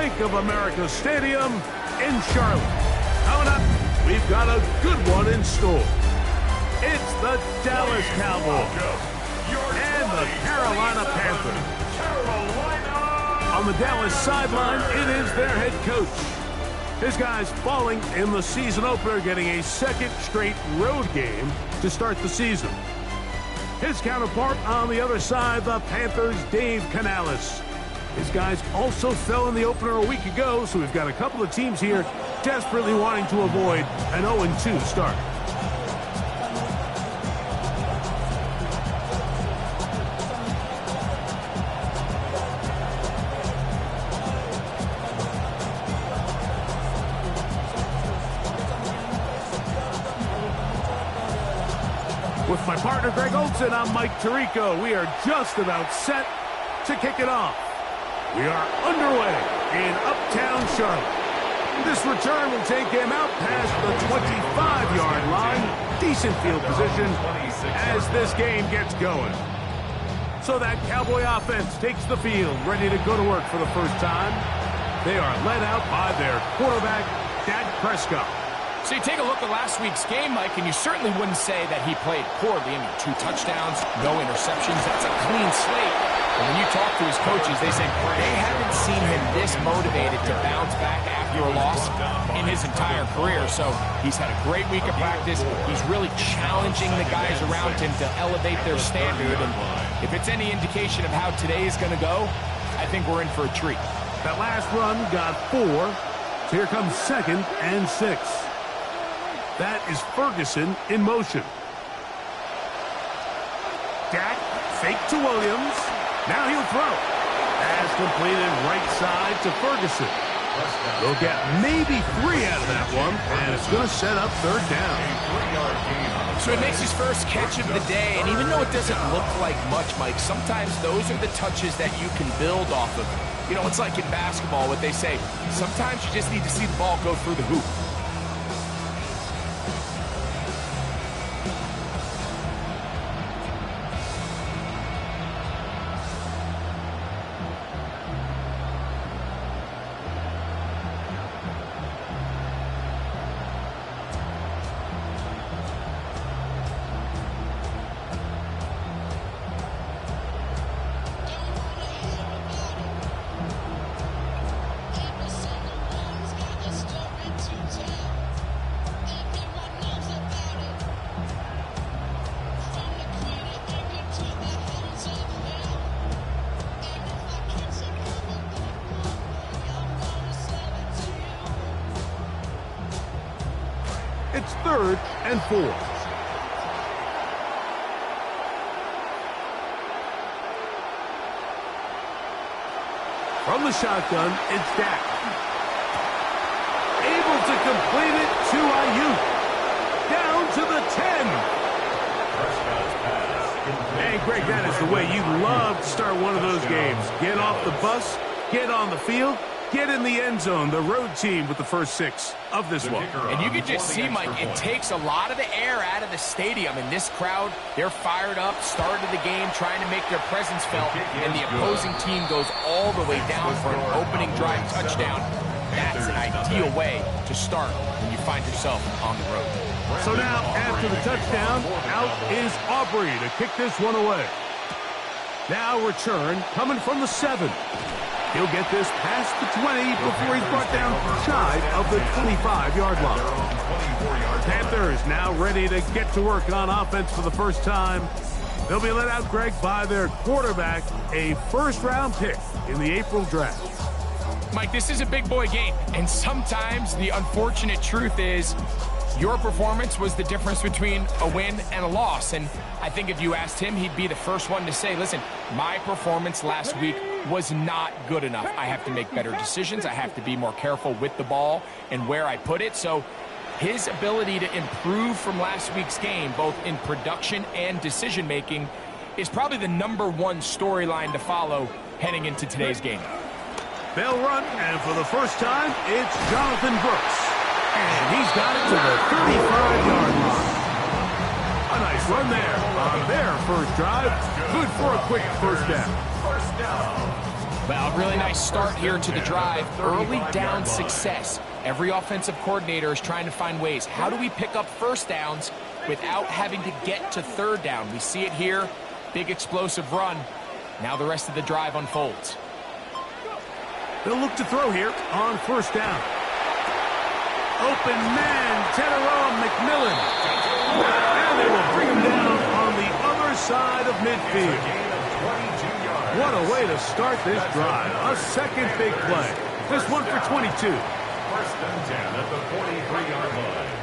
Bank of America Stadium in Charlotte. Coming up, we've got a good one in store. It's the Dallas Cowboys and the Carolina Panthers. On the Dallas sideline, it is their head coach. His guys falling in the season opener, getting a second straight road game to start the season. His counterpart on the other side, the Panthers' Dave Canales. His guys also fell in the opener a week ago, so we've got a couple of teams here desperately wanting to avoid an 0-2 start. With my partner, Greg Olson, I'm Mike Tirico. We are just about set to kick it off. We are underway in Uptown Charlotte. This return will take him out past the 25-yard line. Decent field position as this game gets going. So that Cowboy offense takes the field, ready to go to work for the first time. They are led out by their quarterback, Dak Prescott. So you take a look at last week's game, Mike, and you certainly wouldn't say that he played poorly. I mean, 2 touchdowns, no interceptions. That's a clean slate. And when you talk to his coaches, they say they haven't seen him this motivated to bounce back after a loss in his entire career. So he's had a great week of practice. He's really challenging the guys around him to elevate their standard. And if it's any indication of how today is going to go, I think we're in for a treat. That last run got 4. So here comes 2nd and 6. That is Ferguson in motion. Dak fake to Williams. Now he'll throw. Pass completed right side to Ferguson. They'll get maybe 3 out of that one, and it's going to set up 3rd down. So he makes his first catch of the day, and even though it doesn't look like much, Mike, sometimes those are the touches that you can build off of. You know, it's like in basketball, what they say, sometimes you just need to see the ball go through the hoop. It's 3rd and 4. From the shotgun, it's Dak. Able to complete it to Ayuk. Down to the 10. And Greg, that is the way you love to start one of those games. Get off the bus, get on the field, get in the end zone. The road team with the first 6 of this one. And you can just see, Mike, it takes a lot of the air out of the stadium. And this crowd, they're fired up, started the game, trying to make their presence felt. And the opposing team goes all the way down for an opening drive touchdown. That's an ideal way to start when you find yourself on the road. So now, after the touchdown, out is Aubrey to kick this one away. Now return coming from the 7. He'll get this past the 20 before he's brought down shy of the 25-yard line. Panthers now ready to get to work on offense for the first time. They'll be let out, Greg, by their quarterback, a first-round pick in the April draft. Mike, this is a big boy game, and sometimes the unfortunate truth is your performance was the difference between a win and a loss. And I think if you asked him, he'd be the first one to say, listen, my performance last week was not good enough. I have to make better decisions. I have to be more careful with the ball and where I put it. So his ability to improve from last week's game, both in production and decision-making, is probably the #1 storyline to follow heading into today's game. They'll run, and for the first time, it's Jonathan Brooks. And he's got it to the 35-yard line. A nice run there on their first drive. Good for a quick first down. Well, really nice start here to the drive. Early down success. Every offensive coordinator is trying to find ways. How do we pick up first downs without having to get to third down? We see it here. Big explosive run. Now the rest of the drive unfolds. They'll look to throw here on first down. Open man, Teteroa McMillan. And they will bring him down on the other side of midfield. What a way to start this drive. A second big play. This one for 22. First and 10 at the 43-yard line.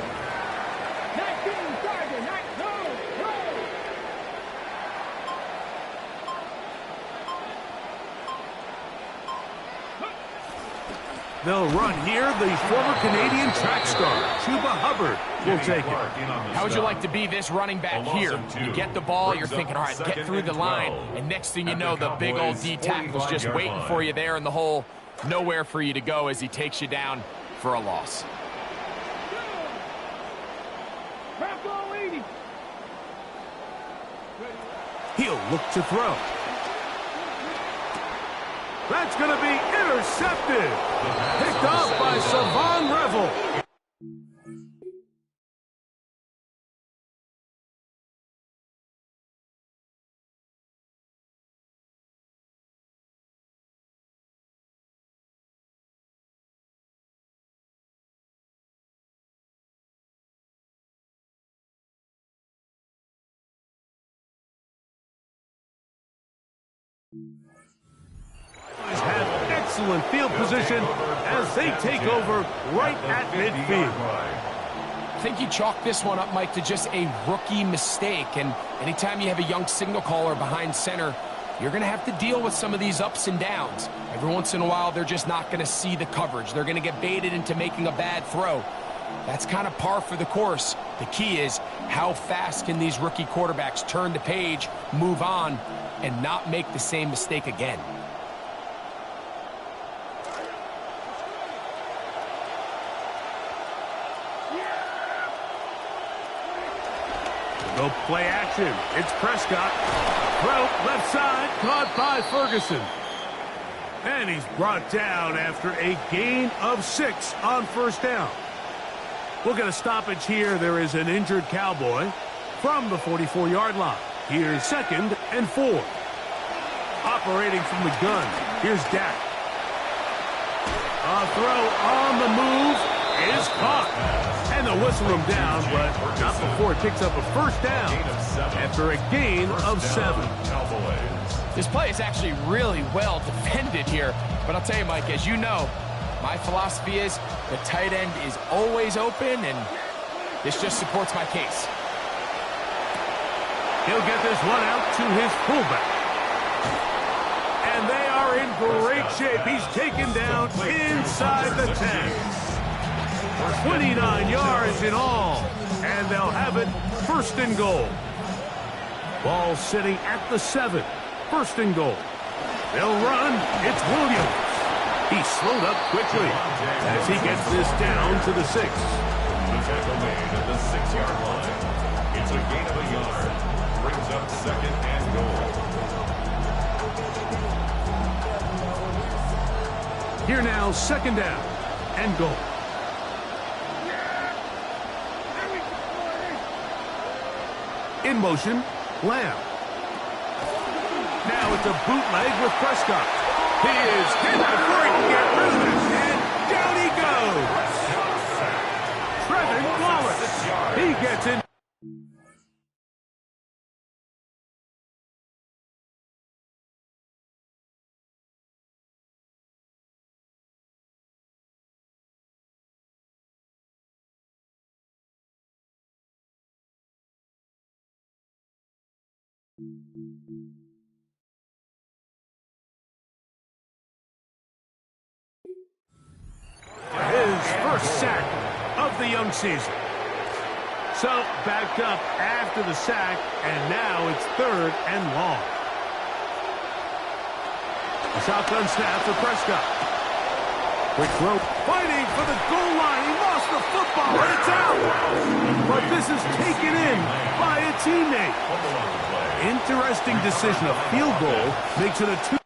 They'll run here. The former Canadian track star, Chuba Hubbard, will take it. How would you like to be this running back here? You get the ball, you're thinking, all right, get through the line. And next thing you know, the big old D tackle's just waiting for you there in the hole. Nowhere for you to go as he takes you down for a loss. He'll look to throw. That's going to be intercepted. Picked up by Savon Revel. Have excellent field position as they take over right at midfield. I think you chalk this one up, Mike, to just a rookie mistake. And anytime you have a young signal caller behind center, you're going to have to deal with some of these ups and downs. Every once in a while, they're just not going to see the coverage. They're going to get baited into making a bad throw. That's kind of par for the course. The key is how fast can these rookie quarterbacks turn the page, move on, and not make the same mistake again. Go play action. It's Prescott. Throw left side, caught by Ferguson. And he's brought down after a gain of 6 on first down. We'll get a stoppage here. There is an injured Cowboy from the 44-yard line. Here's 2nd and 4. Operating from the gun. Here's Dak. A throw on the move is caught. And they'll whistle him down, but not before it picks up a first down after a gain of 7. This play is actually really well defended here. But I'll tell you, Mike, as you know, my philosophy is the tight end is always open, and this just supports my case. He'll get this one out to his fullback. And they are in great shape. He's taken down inside the 10. 29 yards in all. And they'll have it 1st and goal. Ball sitting at the 7. 1st and goal. They'll run. It's Williams. He slowed up quickly as he gets this down to the 6. The tackle made at the 6-yard line. It's a gain of a yard. Brings up 2nd and goal. Here now, 2nd down and goal. In motion, Lamb. Now it's a bootleg with Prescott. He is hit before he can get rid of it, and down he goes. Trevin Wallace. He gets in. His first sack of the young season. So backed up after the sack, and now it's 3rd and long. The shotgun snap for Prescott. Quick throw, fighting for the goal line. He lost the football, and it's out. But this is taken in by a teammate. Interesting decision. A field goal makes it a 2.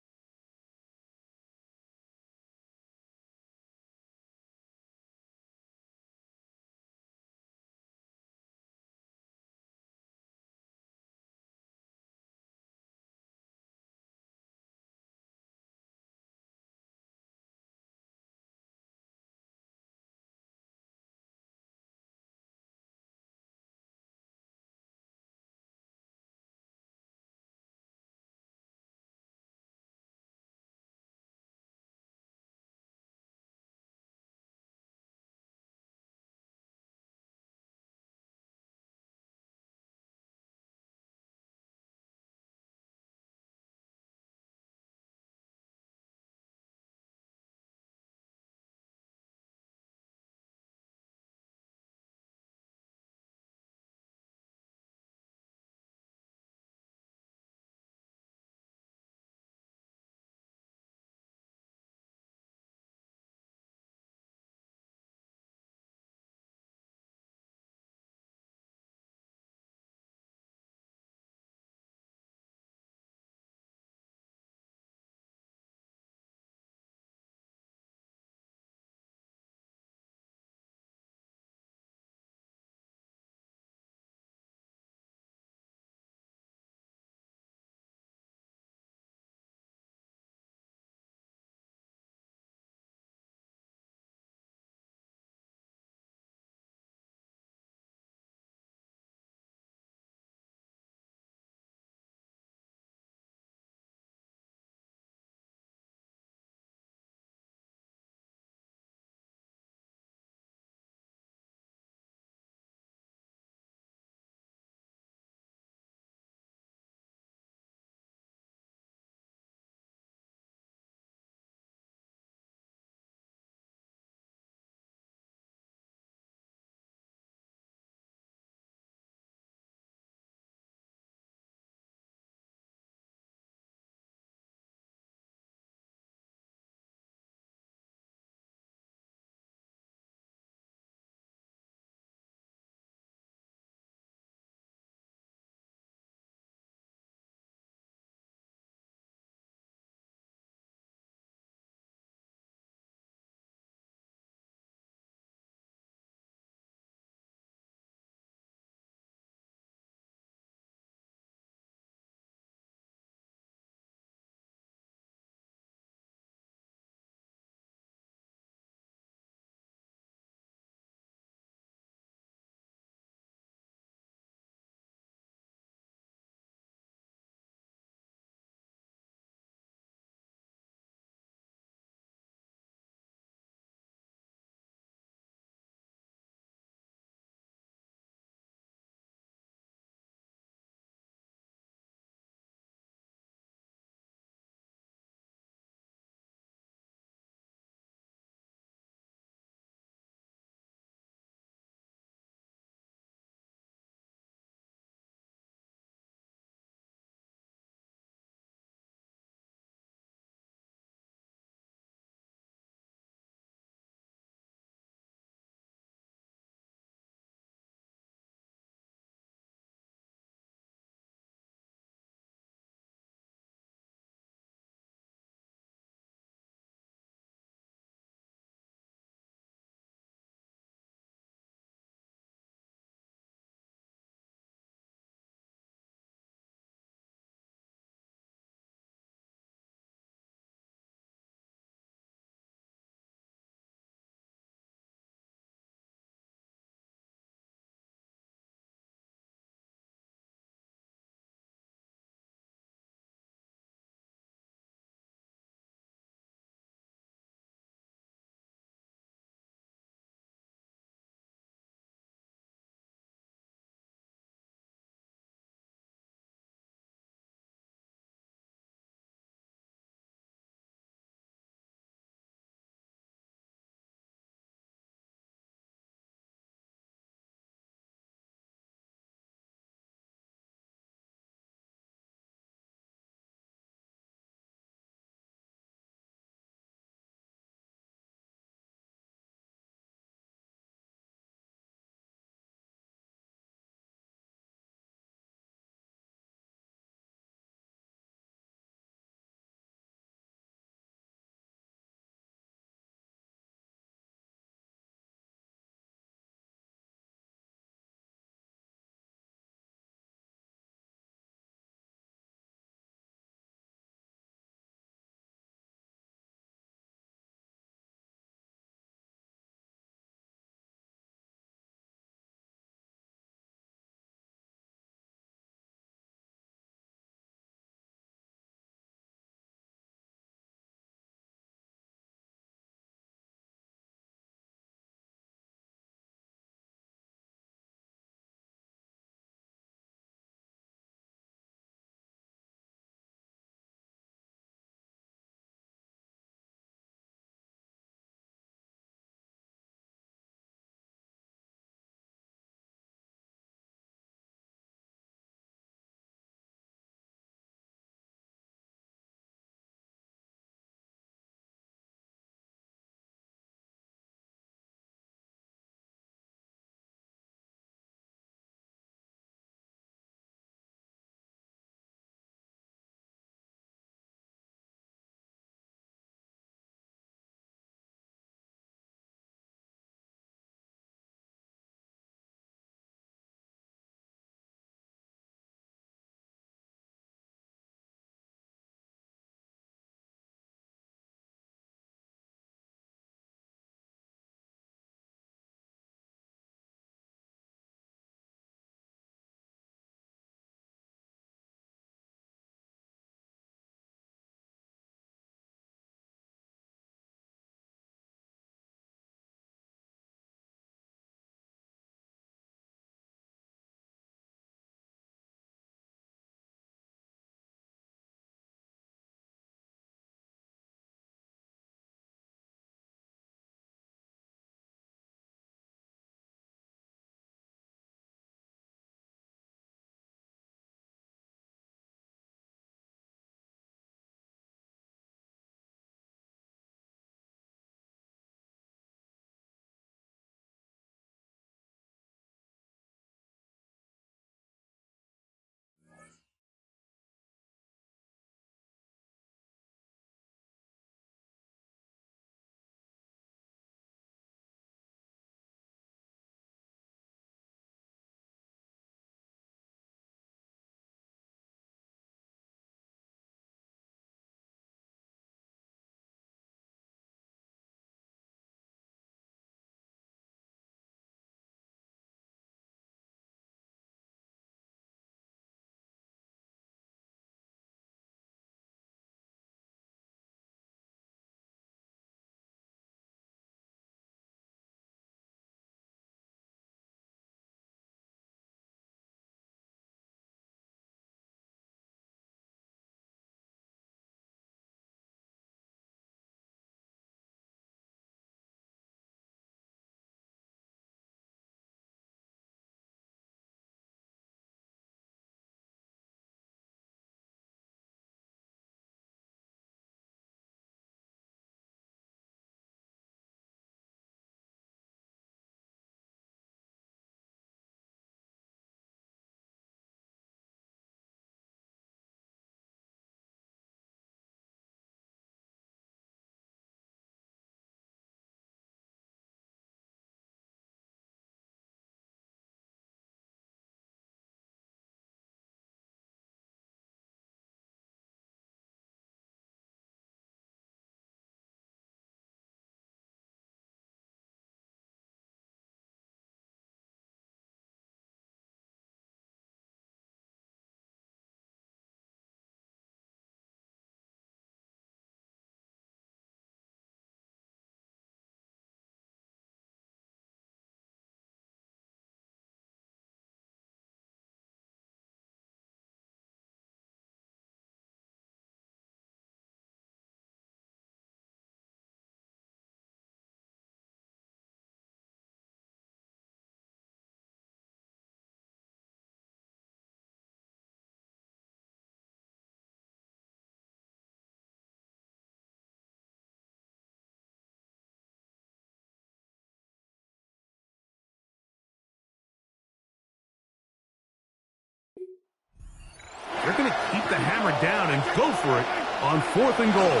hammer down and go for it on 4th and goal.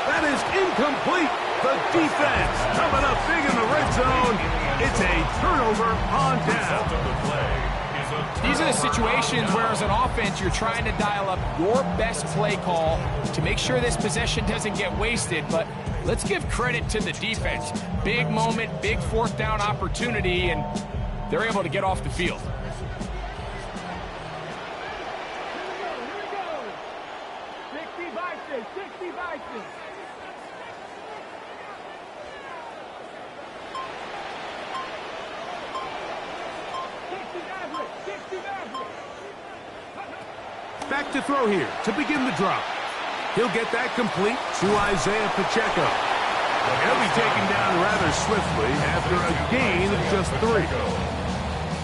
That is incomplete. The defense coming up big in the red zone. It's a turnover on down. These are the situations where, as an offense, you're trying to dial up your best play call to make sure this possession doesn't get wasted. But let's give credit to the defense. Big moment, big 4th down opportunity, and they're able to get off the field. Back to throw here to begin the drop. He'll get that complete to Isaiah Pacheco. He'll be taken down rather swiftly after a gain of just 3.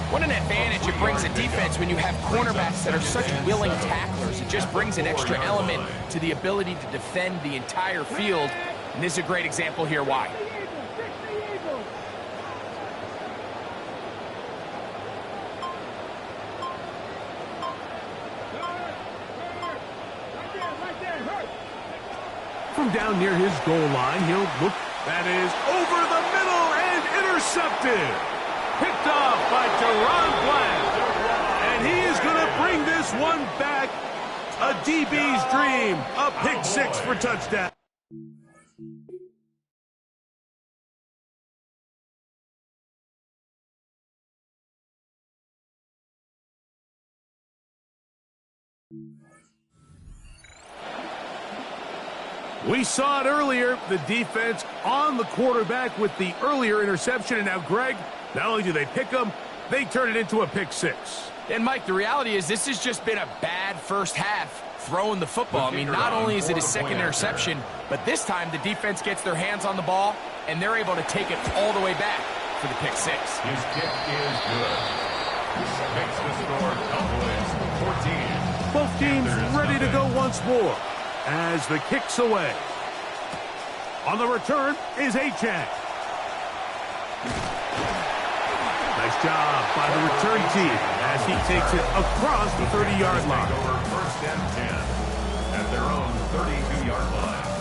What an advantage it brings a defense when you have cornerbacks that are such willing tacklers. It just brings an extra element to the ability to defend the entire field. And this is a great example here why. From down near his goal line, he'll look. That is over the middle and intercepted. Picked off by Deron Bland. And he is going to bring this one back. A DB's dream. A pick 6 for touchdown. We saw it earlier, the defense on the quarterback with the earlier interception. And now, Greg, not only do they pick him, they turn it into a pick 6. And, Mike, the reality is this has just been a bad first half throwing the football. I mean, not only is it a second interception, but this time the defense gets their hands on the ball, and they're able to take it all the way back for the pick 6. His kick is good. Makes the score Cowboys 14. Both teams ready to go once more as the kick's away. On the return is Achane. Nice job by the return team as he takes it across the 30-yard line. Over 1st and 10 at their own 32-yard line.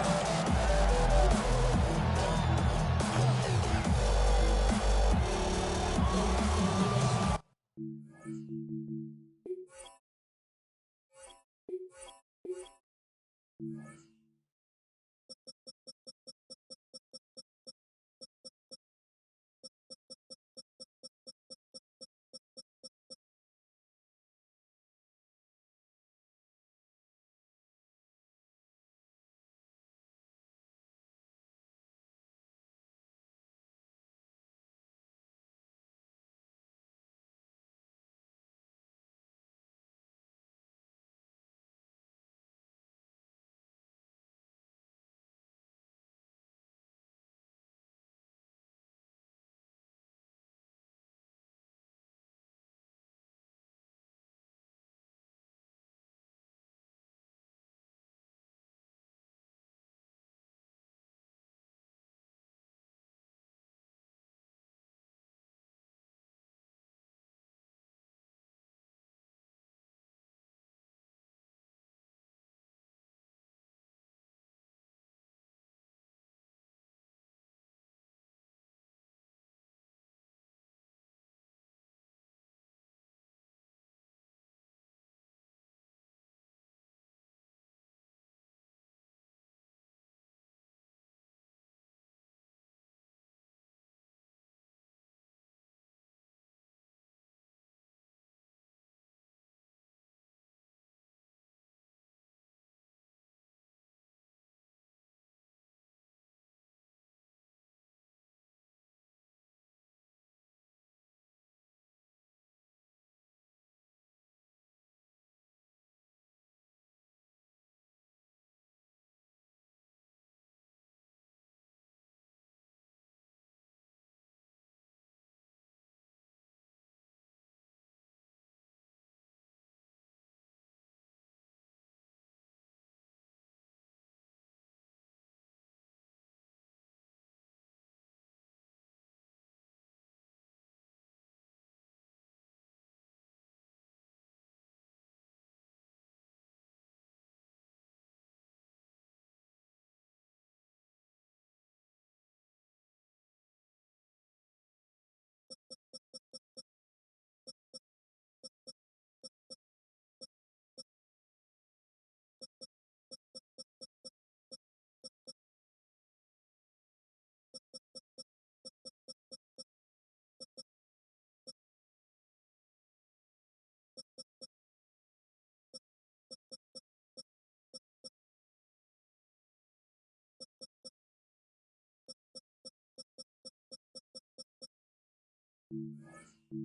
This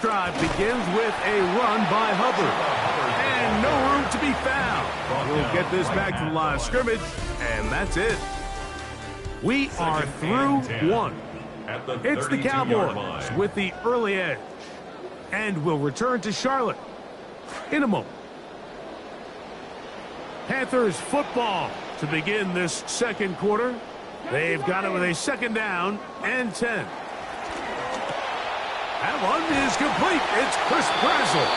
drive begins with a run by Hubbard. And no room to be found. We'll get this back to the line of scrimmage, and that's it. We are through one. It's the Cowboys with the early edge. And we'll return to Charlotte in a moment. Panthers football to begin this second quarter. They've got it with a second down and 10. That one is complete. It's Chris Brazzell.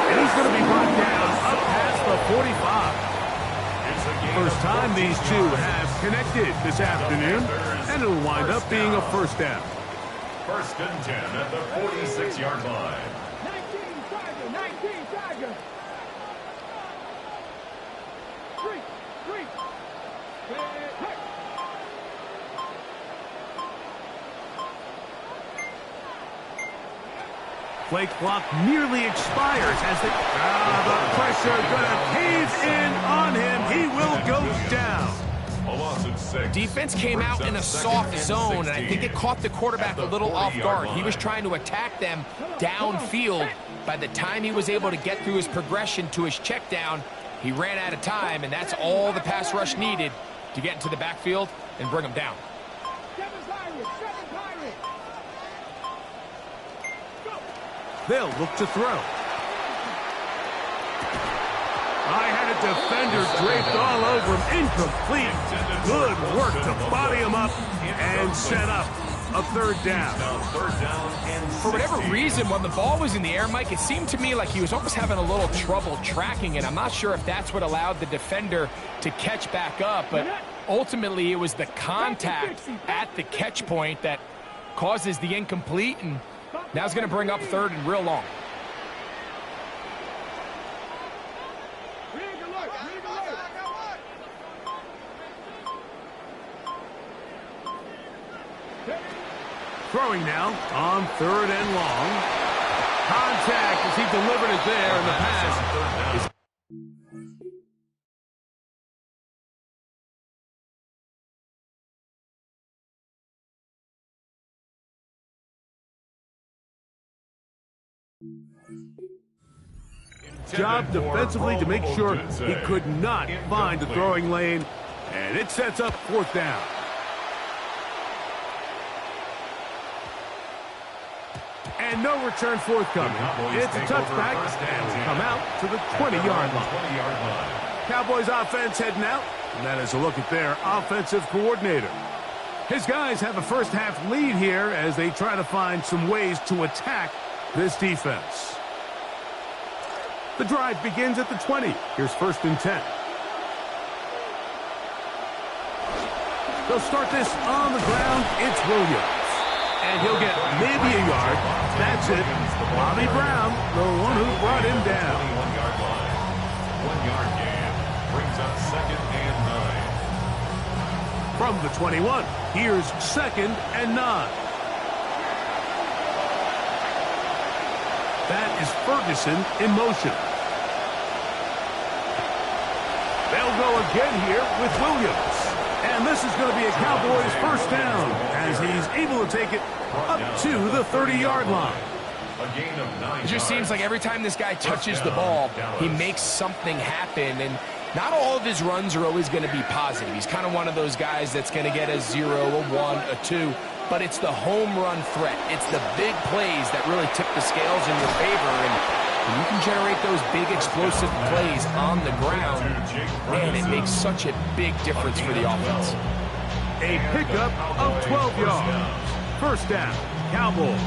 And he's going to be brought down up past the 45. First time these two have connected this afternoon, and it'll wind up being a first down. First and 10 at the 46-yard line. 19 Tiger. 3. Play clock nearly expires as the pressure going to cave in on him. He will go down. A loss of 6. Defense came out in a soft zone, and I think it caught the quarterback a little off guard. He was trying to attack them downfield. By the time he was able to get through his progression to his check down, he ran out of time, and that's all the pass rush needed to get into the backfield and bring him down. They'll look to throw. I had a defender draped all over him. Incomplete. Good work to body him up and set up a third down. For whatever reason, when the ball was in the air, Mike, it seemed to me like he was almost having a little trouble tracking it. I'm not sure if that's what allowed the defender to catch back up, but ultimately it was the contact at the catch point that causes the incomplete, and now it's going to bring up third and real long. Throwing now on third and long. Contact as he delivered it there, and the pass is... Job defensively to make sure he could not find the throwing lane, and it sets up fourth down. And no return forthcoming. It's a touchback, and will come out to the 20-yard line. Cowboys offense heading out, and that is a look at their offensive coordinator. His guys have a first-half lead here as they try to find some ways to attack this defense. The drive begins at the 20. Here's first and 10. They'll start this on the ground. It's Williams. And he'll get maybe a yard. That's it. Bobby Brown, the one who brought him down. 1-yard line. 1-yard gain. Brings up second and 9. From the 21, here's second and 9. That is Ferguson in motion. They'll go again here with Williams. And this is going to be a Cowboys first down as he's able to take it up to the 30-yard line. A gain of 9 It just seems like every time this guy touches the ball, he makes something happen. And not all of his runs are always going to be positive. He's kind of one of those guys that's going to get a 0, a 1, a 2. But it's the home run threat. It's the big plays that really tip the scales in your favor. And when you can generate those big explosive plays on the ground, man, it makes such a big difference for the offense. A pickup of 12 yards. First down, Cowboys.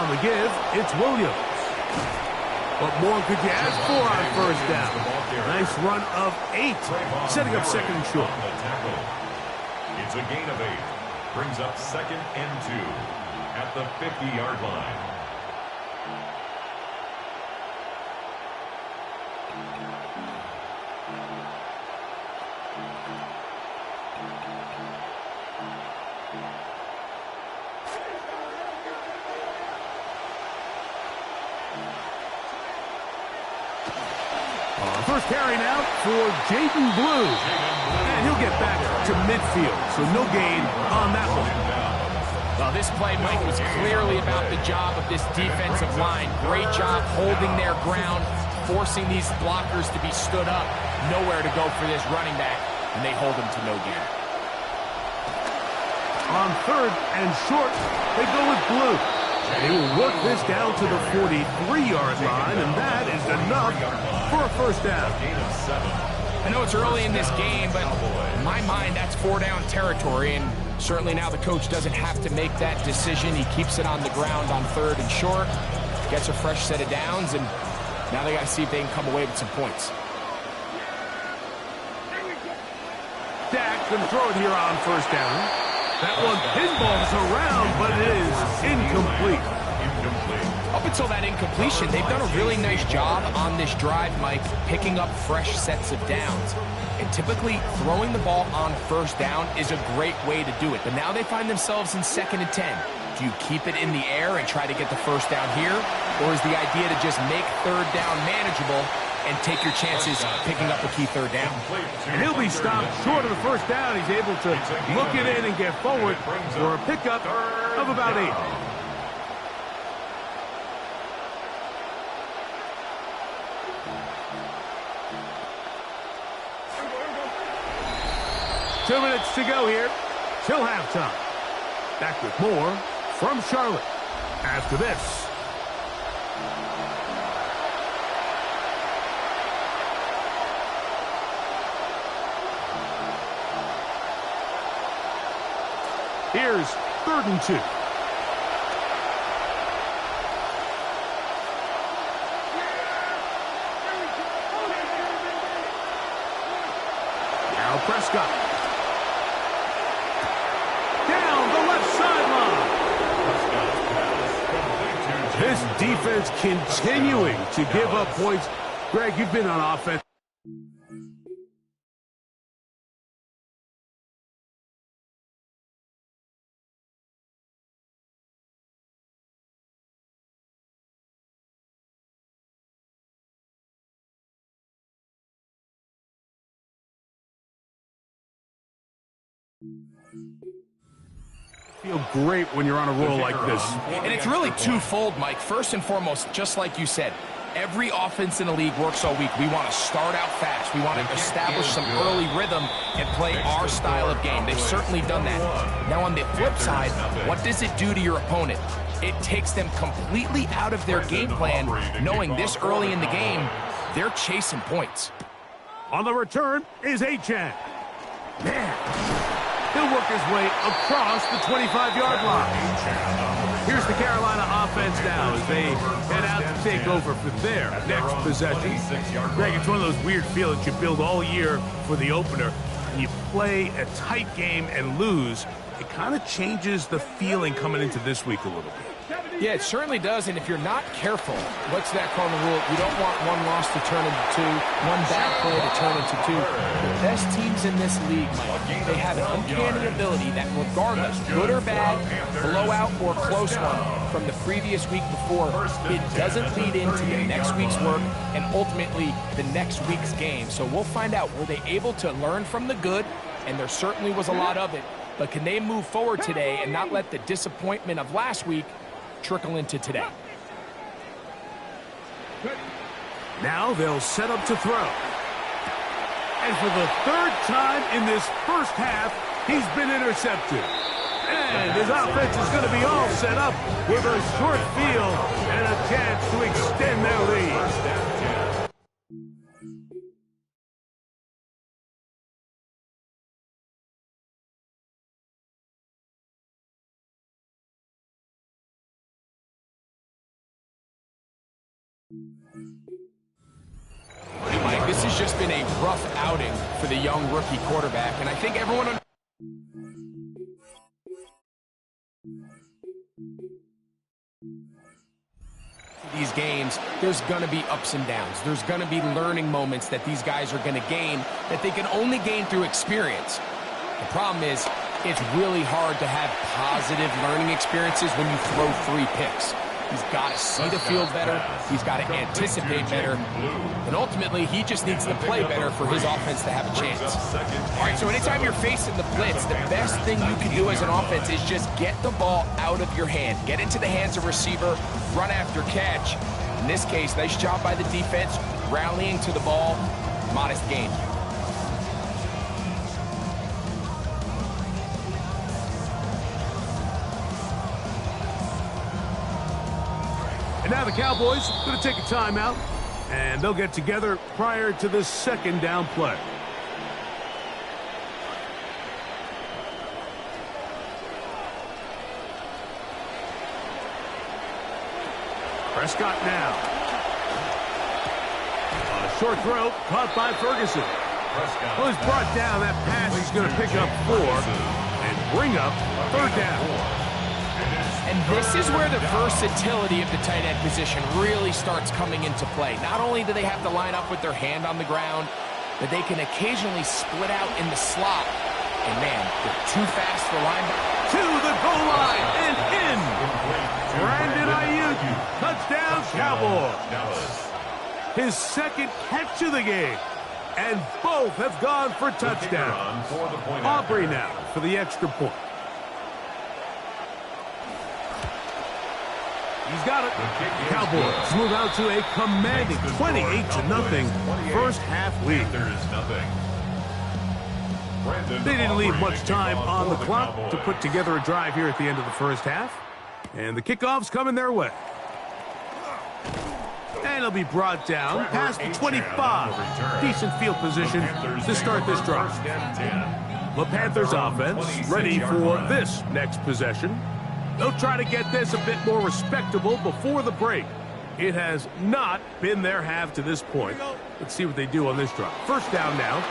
On the give, it's Williams. What more could you ask for on first down? Nice run of 8, setting up second and short. It's a gain of 8. Brings up second and 2 at the 50-yard line. First carry now for Jaden Blue. And he'll get back to midfield, so no gain on that one. Well, this play, Mike, was clearly about the job of this defensive line. Great job holding their ground, forcing these blockers to be stood up. Nowhere to go for this running back, and they hold him to no gain. On third and short, they go with Blue. And he will work this down to the 43-yard line, and that is enough for a first down. I know it's early in this game, but in my mind, that's 4-down territory, and certainly now the coach doesn't have to make that decision. He keeps it on the ground on third and short, gets a fresh set of downs, and now they got to see if they can come away with some points. Dak can throw it here on first down. That one pinballs around, but it is incomplete. Up until that incompletion, they've done a really nice job on this drive, Mike, picking up fresh sets of downs. And typically, throwing the ball on first down is a great way to do it. But now they find themselves in 2nd and 10. Do you keep it in the air and try to get the first down here? Or is the idea to just make third down manageable and take your chances picking up a key third down? And he'll be stopped short of the first down. He's able to look it in and get forward for a pickup of about 8. Two minutes to go here till halftime. Back with more from Charlotte after this. Here's 3rd and 2. Now Prescott. Down the left sideline. This defense continuing to give up points. Greg, you've been on offense. Feel great when you're on a roll like this. And it's really twofold, Mike. First and foremost, just like you said, every offense in the league works all week. We want to start out fast. We want to establish some early rhythm and play our style of game. They've certainly done that. Now, on the flip side, what does it do to your opponent? It takes them completely out of their game plan, knowing this early in the game, they're chasing points. On the return is Achane. Man. He'll work his way across the 25-yard line. Here's the Carolina offense now as they head out to take over for their next possession. Greg, it's one of those weird feelings you build all year for the opener. And you play a tight game and lose. It kind of changes the feeling coming into this week a little bit. Yeah, it certainly does, and if you're not careful, what's that cardinal rule? You don't want one loss to turn into 2, one bad play to turn into 2. The best teams in this league, Mike, they have an uncanny ability that regardless, good or bad, blowout or close one from the previous week before, it doesn't lead into the next week's work and ultimately the next week's game. So we'll find out, were they able to learn from the good? And there certainly was a lot of it, but can they move forward today and not let the disappointment of last week trickle into today? Now they'll set up to throw. And for the 3rd time in this first half, he's been intercepted. And his offense is going to be all set up with a short field and a chance to extend their lead. Mike, this has just been a rough outing for the young rookie quarterback, and I think everyone these games, there's going to be ups and downs. There's going to be learning moments that these guys are going to gain that they can only gain through experience. The problem is, it's really hard to have positive learning experiences when you throw 3 picks. He's got to see the field better. He's got to anticipate better. And ultimately, he just needs to play better for his offense to have a chance. All right, so anytime you're facing the blitz, the best thing you can do as an offense is just get the ball out of your hand. Get into the hands of receiver, run after catch. In this case, nice job by the defense, rallying to the ball, modest gain. And now the Cowboys are going to take a timeout, and they'll get together prior to this second down play. Prescott now. A short throw caught by Ferguson. Well, he's brought down. That pass is going to pick up 4 and bring up 3rd down. And this is where the versatility of the tight end position really starts coming into play. Not only do they have to line up with their hand on the ground, but they can occasionally split out in the slot. And man, they're too fast for linebacker. To the goal line and in. Brandon Ayuk, touchdown Cowboys. His 2nd catch of the game. And both have gone for touchdowns. Aubrey now for the extra point. He's got it. Cowboys move out to a commanding 28-0 first half lead. They didn't leave much time on the clock to put together a drive here at the end of the first half. And the kickoff's coming their way. And it'll be brought down past the 25. Decent field position to start this drive. The Panthers offense ready for this next possession. They'll try to get this a bit more respectable before the break. It has not been their half to this point. Let's see what they do on this drive. First down now.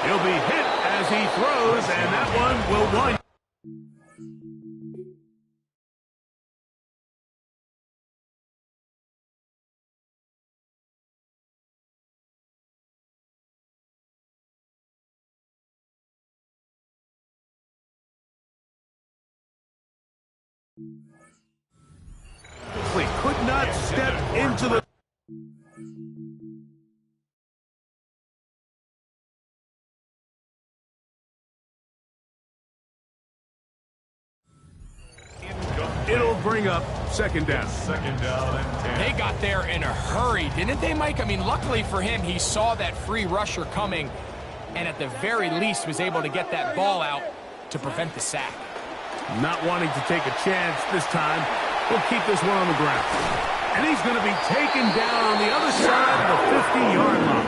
He'll be hit as he throws, and that one will wind. Could not step into the... It'll bring up 2nd down. 2nd down and 10. They got there in a hurry, didn't they, Mike? I mean, luckily for him, he saw that free rusher coming and at the very least was able to get that ball out to prevent the sack. Not wanting to take a chance this time. We'll keep this one on the ground. And he's going to be taken down on the other side of the 50-yard line.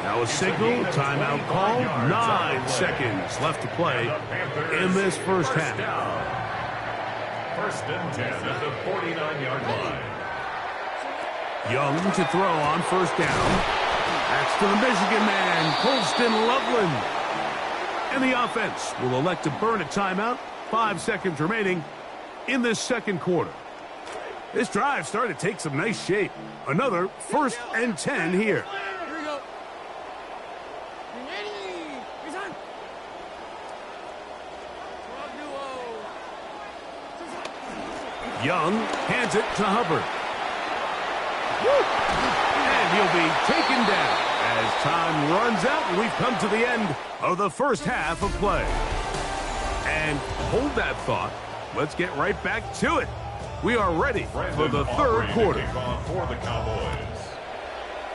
Now a signal, timeout call, 9 seconds left to play in this first half. 1st and 10 at the 49-yard line. Young to throw on first down. That's to the Michigan man, Colston Loveland. And the offense will elect to burn a timeout. 5 seconds remaining in this second quarter. This drive started to take some nice shape. Another 1st and 10 here. Here we go. He's on. Young hands it to Hubbard. And he'll be taken down as time runs out and we've come to the end of the first half of play. And hold that thought. Let's get right back to it. We are ready for the third quarter. For the Cowboys.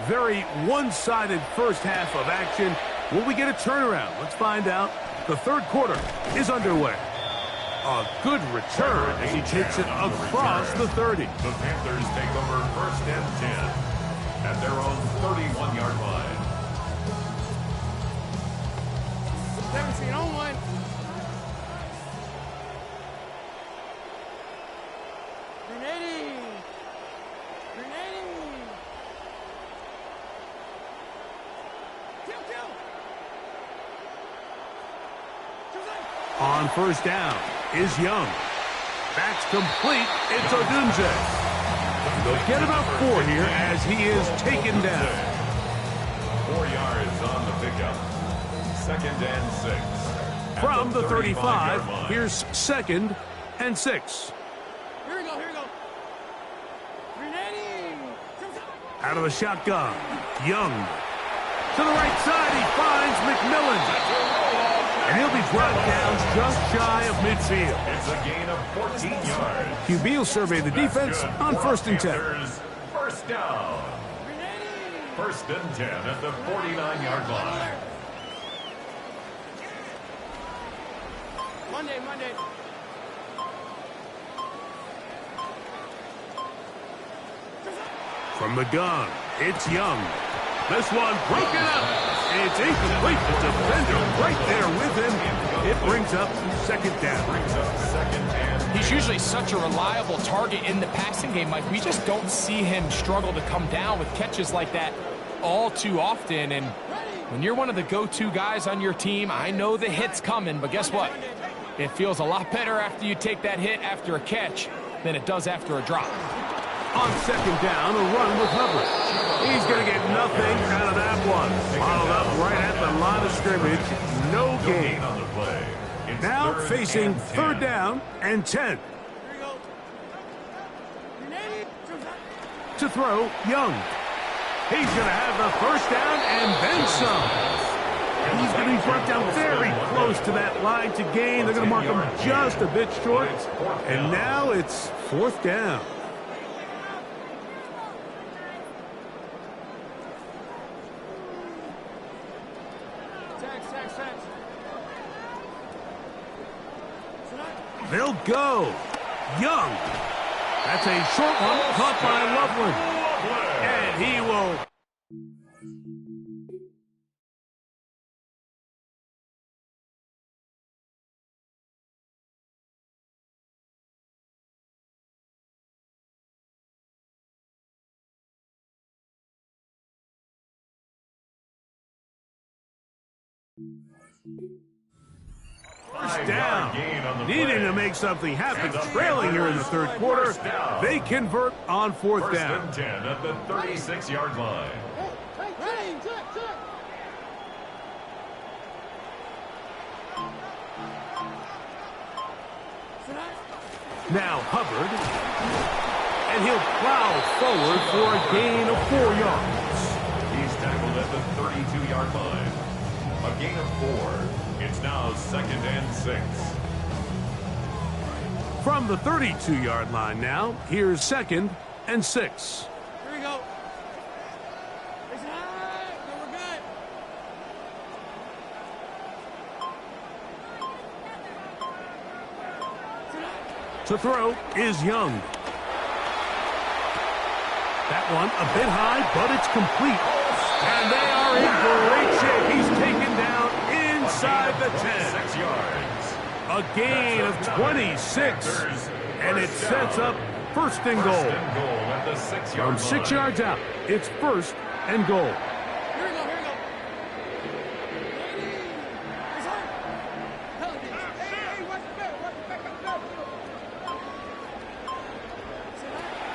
Very one-sided first half of action. Will we get a turnaround? Let's find out. The third quarter is underway. A good return as he takes it across the 30. The Panthers take over 1st and 10 at their own 31-yard line. 17 on 1. On first down is Young. That's complete. It's Odunze. They'll get about 4 here as he is taken down. 4 yards on the pickup. 2nd and 6. From the 35, here's 2nd and 6. Here we go, here we go. Grenading. Out of the shotgun, Young. To the right side, he finds McMillan. And he'll be brought down just shy of midfield. It's a gain of 14 yards. QB will survey the defense on 1st and 10. First down. 1st and 10 at the 49-yard line. Monday. From the gun, it's Young. This one broken up. It's incomplete. The defender right there with him. It brings up 2nd down. He's usually such a reliable target in the passing game, Mike. We just don't see him struggle to come down with catches like that all too often. And when you're one of the go-to guys on your team, I know the hit's coming, but guess what? It feels a lot better after you take that hit after a catch than it does after a drop. On 2nd down, a run with Hubbard. He's going to get nothing out of that one. Followed up right at the line of scrimmage. No gain. On the play. It's Now 3rd facing and 3rd down and 10. Here we go. Grenading. To throw, Young. He's going to have the 1st down and then some. He's going to be brought down very close to that line to gain. They're going to mark him just a bit short. And now it's 4th down. They'll go. Young. That's a short one caught by Loveland. And he will... First down. Needing to make something happen. Trailing here in the 3rd quarter. They convert on 4th down. 1st and 10 at the 36-yard line. Now Hubbard. And he'll plow forward for a gain of 4 yards. He's tackled at the 32-yard line. A gain of 4. It's now 2nd and 6. From the 32-yard line now, here's 2nd and 6. Here we go. We're good. To throw is Young. That one a bit high, but it's complete. And they are in great shape. He's taken down inside the 10. 6 yards. A gain of 26. And it sets up 1st and goal. At the 6-yard From 6 yards out, it's 1st and goal. Here we go.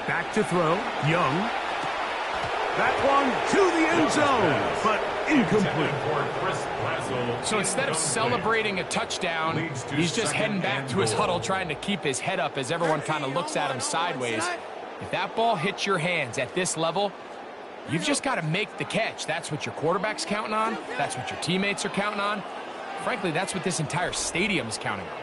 Back to throw, Young. That one to the end zone, but incomplete. So instead of celebrating a touchdown, he's just heading back to his huddle trying to keep his head up as everyone kind of looks at him sideways. If that ball hits your hands at this level, you've just got to make the catch. That's what your quarterback's counting on. That's what your teammates are counting on. Frankly, that's what this entire stadium is counting on.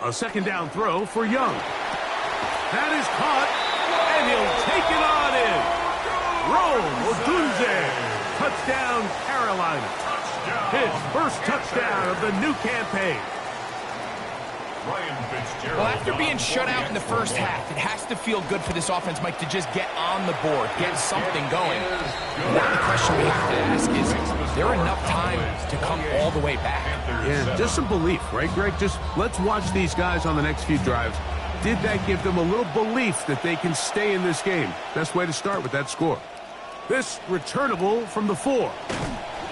A 2nd down throw for Young. That is caught, and he'll take it on in. Rome Odunze. Touchdown, Carolina. His 1st touchdown of the new campaign. Well, after being shut out in the 1st half, it has to feel good for this offense, Mike, to just get on the board, get something going. Now the question we have to ask is there enough time to come all the way back? Yeah, just some belief, right, Greg? Just let's watch these guys on the next few drives. did that give them a little belief that they can stay in this game? Best way to start with that score. This returnable from the 4.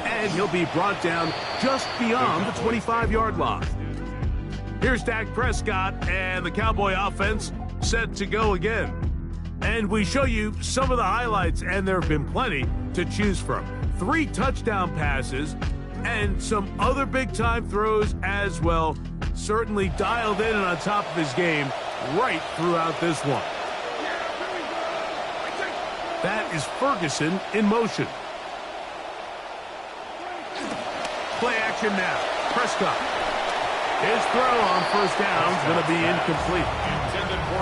And he'll be brought down just beyond the 25-yard line. Here's Dak Prescott and the Cowboy offense set to go again. And we show you some of the highlights, and there have been plenty to choose from. 3 touchdown passes and some other big-time throws as well. Certainly dialed in and on top of his game right throughout this one. That is Ferguson in motion. Play action now. Prescott. His throw on first down is going to be incomplete.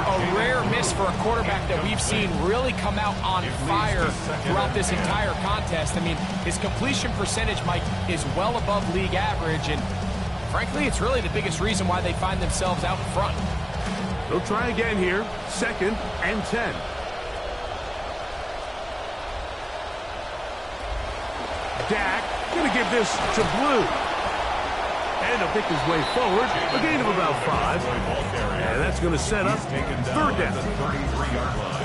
A rare miss for a quarterback that we've seen really come out on fire throughout this entire contest. I mean, his completion percentage, Mike, is well above league average, and frankly, it's really the biggest reason why they find themselves out in front. They'll try again here. 2nd and 10. Dak going to give this to Blue. And he'll pick his way forward. A gain of about 5. And that's going to set up 3rd down. 33-yard line.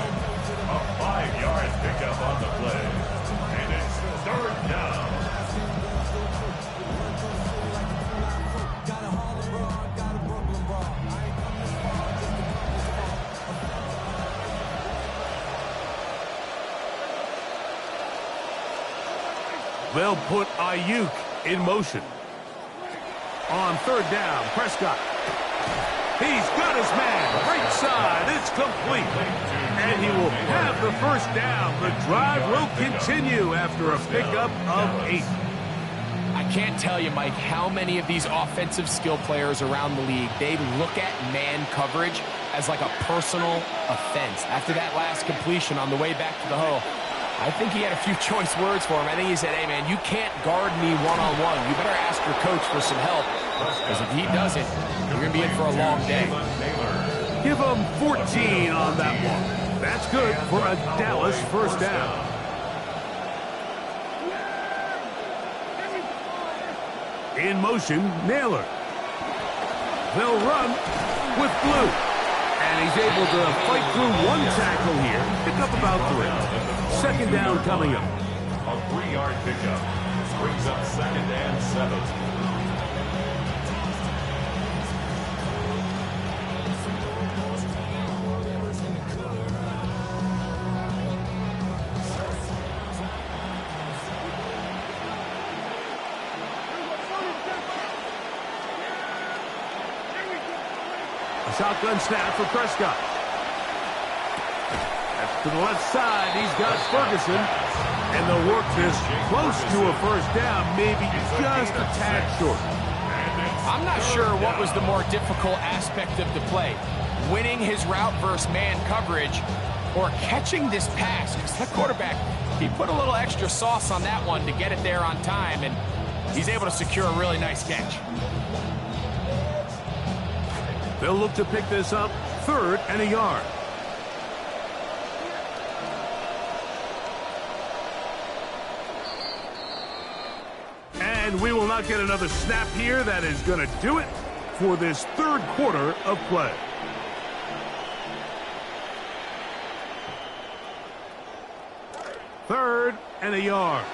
A 5-yard pickup on the play. And it's 3rd down. They'll put Ayuk in motion. On 3rd down, Prescott. He's got his man. Right side. It's complete. And he will have the 1st down. The drive will continue after a pickup of 8. I can't tell you, Mike, how many of these offensive skill players around the league, they look at man coverage as like a personal offense. After that last completion on the way back to the huddle, I think he had a few choice words for him. I think he said, hey, man, you can't guard me one-on-one. You better ask your coach for some help, because if he doesn't, you're going to be in for a long day. Give him 14 on that one. That's good for a Dallas 1st down. In motion, Naylor. They'll run with Blue. And he's able to fight through 1 tackle here. Pick up about 3. 2nd down coming up. A 3-yard pickup. Brings up 2nd and 7. A shotgun snap for Prescott. To the left side, he's got Ferguson. And they'll work this close to a 1st down, maybe just a tad short. I'm not sure what was the more difficult aspect of the play. Winning his route versus man coverage or catching this pass. Because the quarterback, he put a little extra sauce on that one to get it there on time. And he's able to secure a really nice catch. They'll look to pick this up 3rd and a yard. And we will not get another snap here. That is going to do it for this 3rd quarter of play. Third and a yard.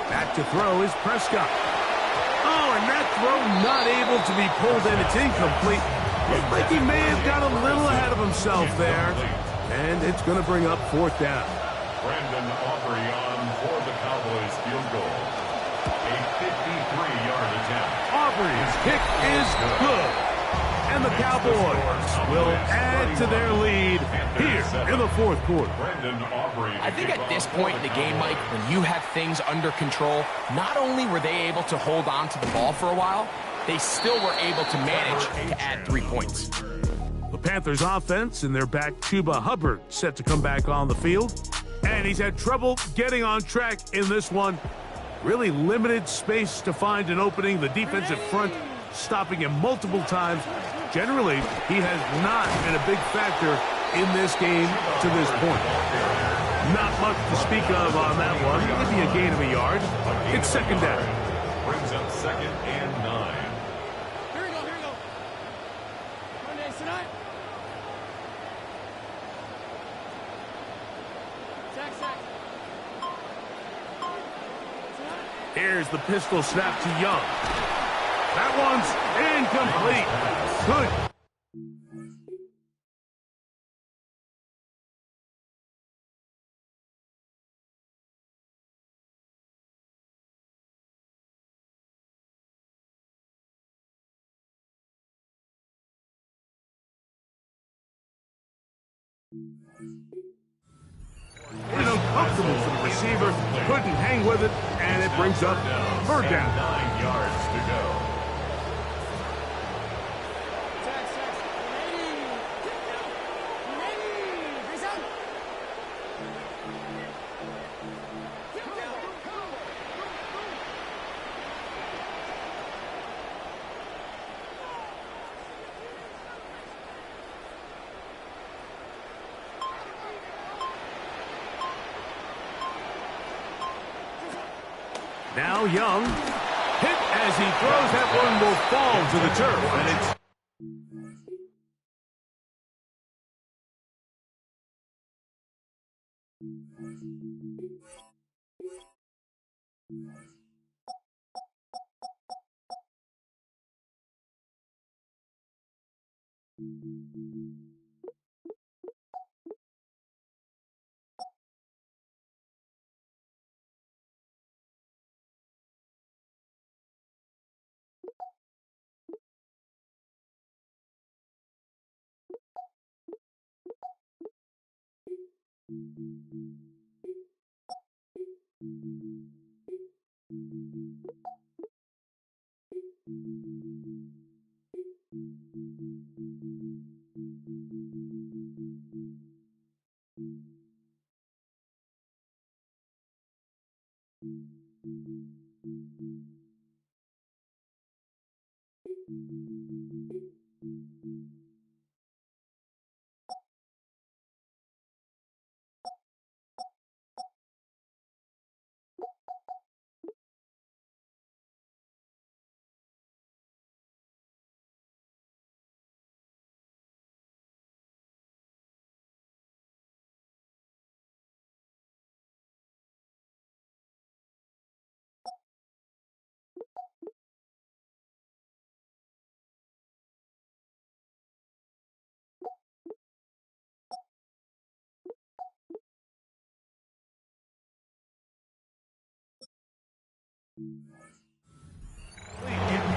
Back to throw is Prescott. Oh, and that throw not able to be pulled in. It's incomplete. Looks like he may have got a little ahead of himself there. And it's going to bring up 4th down. Brandon Aubrey on for the Cowboys field goal. A 53-yard attempt. Aubrey's kick is good. And the Cowboys will add to their lead here in the 4th quarter. I think at this point in the game, Mike, when you have things under control, not only were they able to hold on to the ball for a while, they still were able to manage to add 3 points. The Panthers offense and their back Chuba Hubbard set to come back on the field. And he's had trouble getting on track in this one. Really limited space to find an opening. The defensive front stopping him multiple times. Generally, he has not been a big factor in this game to this point. Not much to speak of on that one. be a gain of a yard. It's second down. Brings up 2nd and 9. Here we go, here we go. Monday, tonight. Sack, sack. Here's the pistol snap to Young. That one's incomplete. Good. It's uncomfortable for the receiver. Couldn't hang with it, and it brings up third down. 9 yards to go. Sack, sack. 180. Face out. Now Young, hit as he throws. That one will fall to the turf, and it's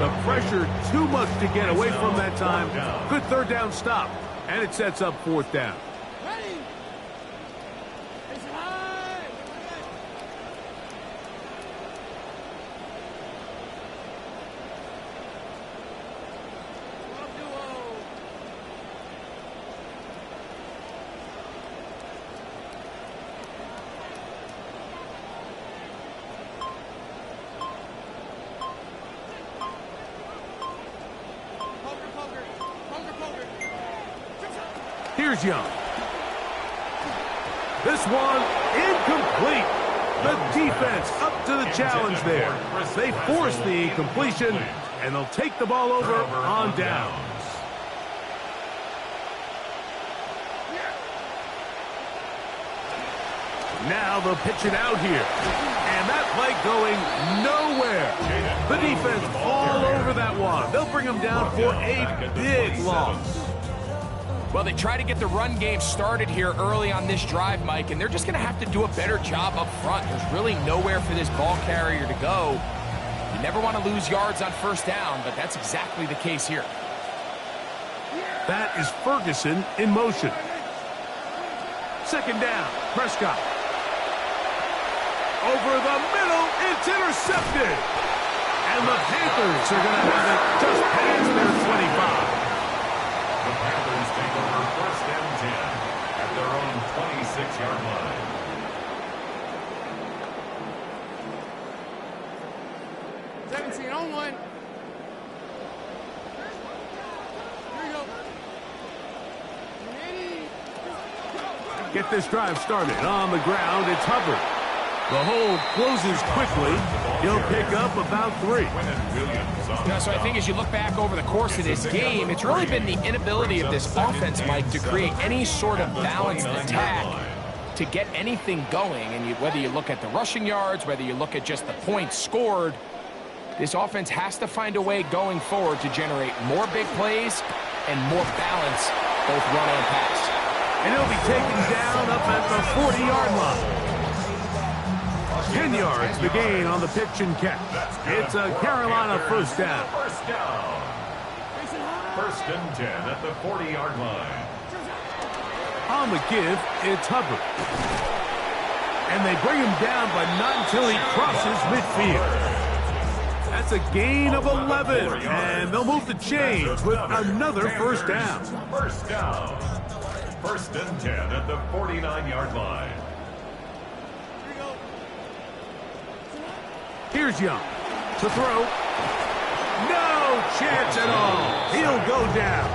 the pressure too much to get away from that time. Good third down stop, and it sets up fourth down. Ready. Face high. Love duo. Poker, poker. Poker, poker. Here's Young. This one incomplete. The defense up to the challenge there. They force the incompletion, and they'll take the ball over on downs. Now they'll pitch it out here. And that play going nowhere. The defense all over that one. They'll bring them down for a big loss. Well, they try to get the run game started here early on this drive, Mike, and they're just going to have to do a better job up front. There's really nowhere for this ball carrier to go. You never want to lose yards on first down, but that's exactly the case here. That is Ferguson in motion. Second down, Prescott. Over the middle, it's intercepted. And the Panthers are going to have it just past their 25. The Panthers take over first and 10 at their own 26-yard line. On one. Here we go. Get this drive started on the ground. It's Hubbard. The hole closes quickly. He'll pick up about 3. So I think as you look back over the course of this game, it's really been the inability of this offense, Mike, to create any sort of balanced attack to get anything going. And whether you look at the rushing yards, whether you look at just the points scored, this offense has to find a way going forward to generate more big plays and more balance, both run and pass. And he'll be taken down up at the 40-yard line. 10 yards the gain on the pitch and catch. It's a Carolina first down. First and 10 at the 40-yard line. On the give, it's Hubbard. And they bring him down, but not until he crosses midfield. That's a gain of 11, and they'll move the chains with another first down. First down. First and 10 at the 49-yard line. Here's Young to throw. No chance at all. He'll go down.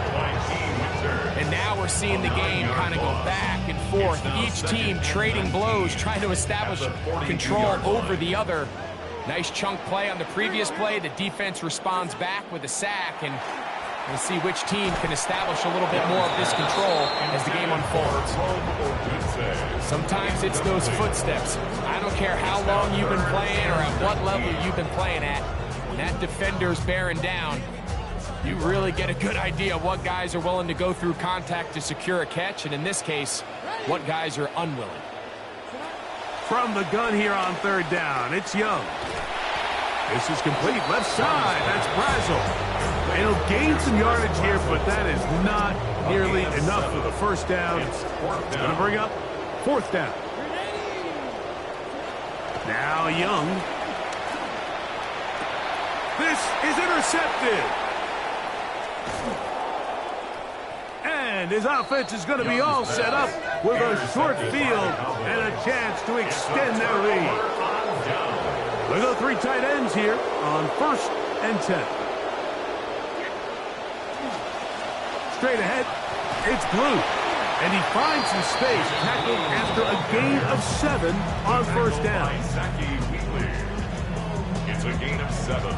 And now we're seeing the game kind of go back and forth. Each team trading blows, trying to establish control over the other. Nice chunk play on the previous play. The defense responds back with a sack, and we'll see which team can establish a little bit more of this control as the game unfolds. Sometimes it's those footsteps. I don't care how long you've been playing or at what level you've been playing at. When that defender's bearing down, you really get a good idea of what guys are willing to go through contact to secure a catch, and in this case, what guys are unwilling. From the gun here on third down, it's Young. This is complete. Left side, that's Brazel. He'll gain some yardage here, but that is not nearly enough for the first down. It's going to bring up fourth down. Now Young. This is intercepted. And his offense is going to be all set up with a short field and a chance to extend their lead. We go 3 tight ends here on first and 10. Straight ahead, it's Blue. And he finds some space, tackled after a gain of 7 on first down. It's a gain of 7.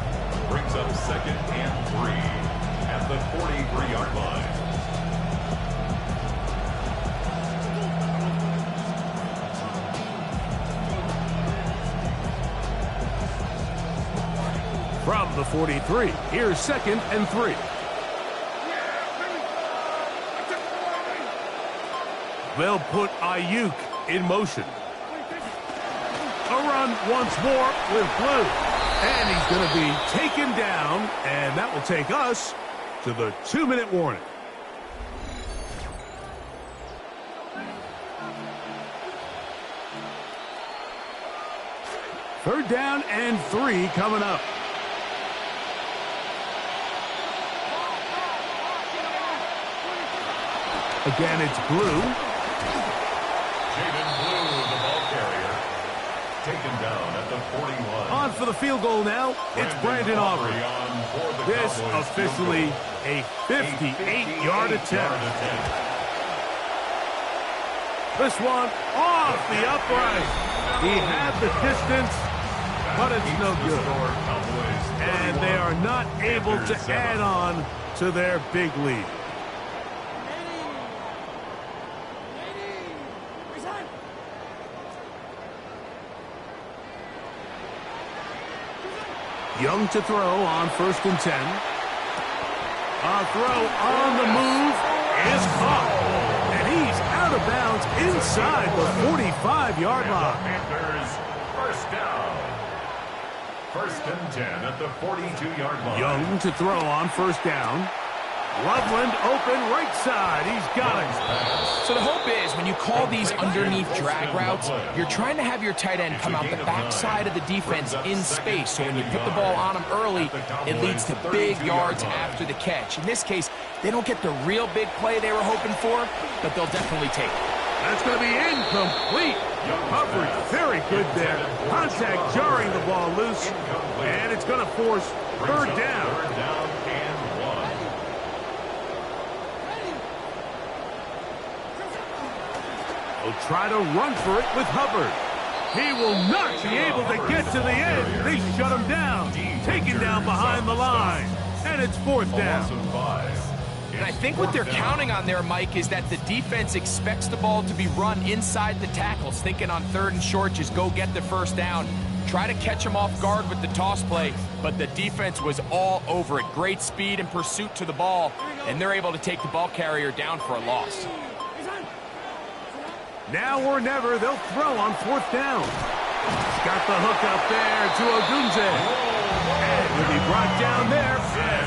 Brings up second and 3 at the 43-yard line. From the 43, here's second and 3. They'll put Ayuk in motion. A run once more with Blue. And he's going to be taken down, and that will take us to the 2-minute warning. Third down and 3 coming up. Again, it's Blue. Taken down at the 41. On for the field goal now. It's Brandon Aubrey. This officially a 58-yard attempt. This one off the upright. He had the distance, but it's no good. And they are not able to add on to their big lead. Young to throw on first and 10. A throw on the move is caught. And he's out of bounds inside the 45-yard line. Panthers first down. First and 10 at the 42-yard line. Young to throw on first down. Loveland open right side. He's got it. So the hope is when you call these underneath drag routes, you're trying to have your tight end come out the backside of the defense in space. So when you put the ball on him early, it leads to big yards after the catch. In this case, they don't get the real big play they were hoping for, but they'll definitely take it. That's going to be incomplete. Coverage very good there. Contact jarring the ball loose. And it's going to force third down. They'll try to run for it with Hubbard. He will not be able to get to the edge. They shut him down. Taken down behind the line. And it's fourth down. And I think what they're counting on there, Mike, is that the defense expects the ball to be run inside the tackles, thinking on 3rd and short, just go get the first down. Try to catch him off guard with the toss play, but the defense was all over it. Great speed and pursuit to the ball, and they're able to take the ball carrier down for a loss. Now or never, they'll throw on 4th down. He's got the hook up there to Ogunze. And he'll be brought down there.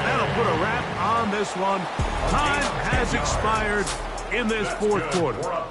That'll put a wrap on this one. Time has expired in this 4th quarter.